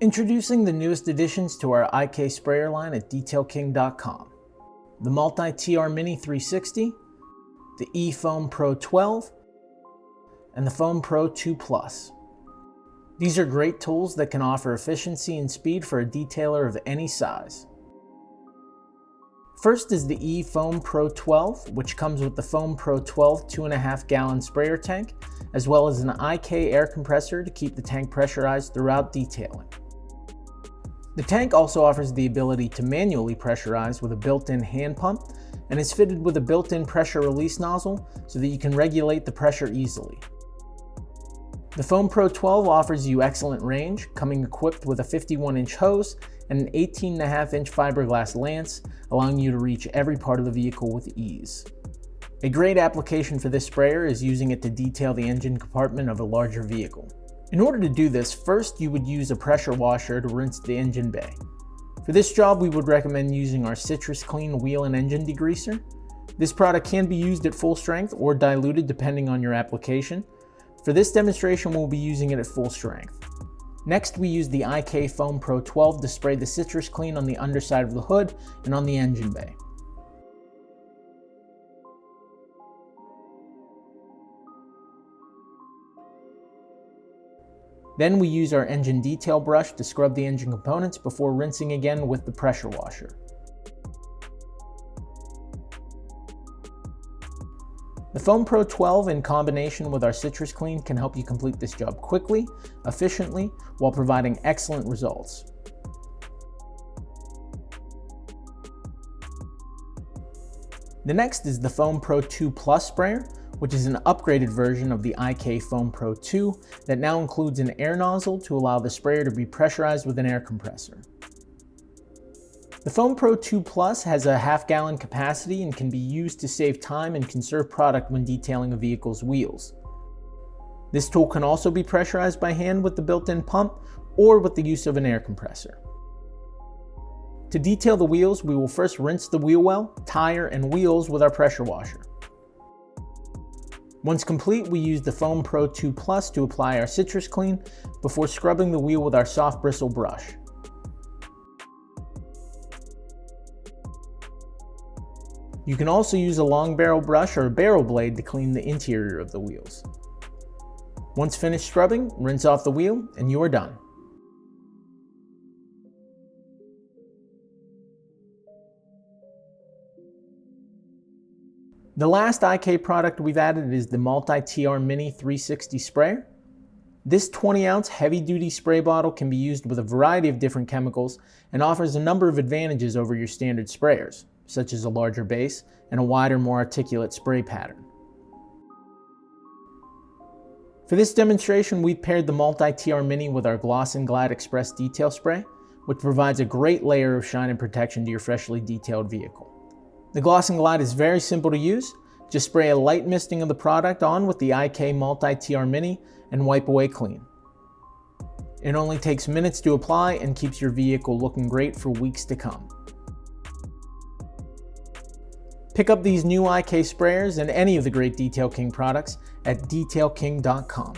Introducing the newest additions to our IK sprayer line at DetailKing.com. The Multi-TR Mini 360, the eFoam Pro 12, and the Foam Pro 2 Plus. These are great tools that can offer efficiency and speed for a detailer of any size. First is the eFoam Pro 12, which comes with the Foam Pro 12 2.5 gallon sprayer tank, as well as an IK air compressor to keep the tank pressurized throughout detailing. The tank also offers the ability to manually pressurize with a built-in hand pump and is fitted with a built-in pressure release nozzle so that you can regulate the pressure easily. The Foam Pro 12 offers you excellent range, coming equipped with a 51-inch hose and an 18.5-inch fiberglass lance, allowing you to reach every part of the vehicle with ease. A great application for this sprayer is using it to detail the engine compartment of a larger vehicle. In order to do this, first you would use a pressure washer to rinse the engine bay. For this job, we would recommend using our Citrus Clean Wheel and Engine Degreaser. This product can be used at full strength or diluted depending on your application. For this demonstration, we'll be using it at full strength. Next, we use the IK Foam Pro 12 to spray the Citrus Clean on the underside of the hood and on the engine bay. Then we use our engine detail brush to scrub the engine components before rinsing again with the pressure washer. The Foam Pro 12 in combination with our Citrus Clean can help you complete this job quickly, efficiently, while providing excellent results. The next is the Foam Pro 2 Plus sprayer, which is an upgraded version of the IK Foam Pro 2 that now includes an air nozzle to allow the sprayer to be pressurized with an air compressor. The Foam Pro 2 Plus has a half-gallon capacity and can be used to save time and conserve product when detailing a vehicle's wheels. This tool can also be pressurized by hand with the built-in pump or with the use of an air compressor. To detail the wheels, we will first rinse the wheel well, tire, and wheels with our pressure washer. Once complete, we use the Foam Pro 2 Plus to apply our Citrus Clean before scrubbing the wheel with our soft bristle brush. You can also use a long barrel brush or a barrel blade to clean the interior of the wheels. Once finished scrubbing, rinse off the wheel and you are done. The last IK product we've added is the Multi-TR Mini 360 sprayer. This 20-ounce heavy-duty spray bottle can be used with a variety of different chemicals and offers a number of advantages over your standard sprayers, such as a larger base and a wider, more articulate spray pattern. For this demonstration, we've paired the Multi-TR Mini with our Gloss and Glide Express Detail Spray, which provides a great layer of shine and protection to your freshly detailed vehicle. The Gloss and Glide is very simple to use. Just spray a light misting of the product on with the IK Multi-TR Mini and wipe away clean. It only takes minutes to apply and keeps your vehicle looking great for weeks to come. Pick up these new IK sprayers and any of the great Detail King products at DetailKing.com.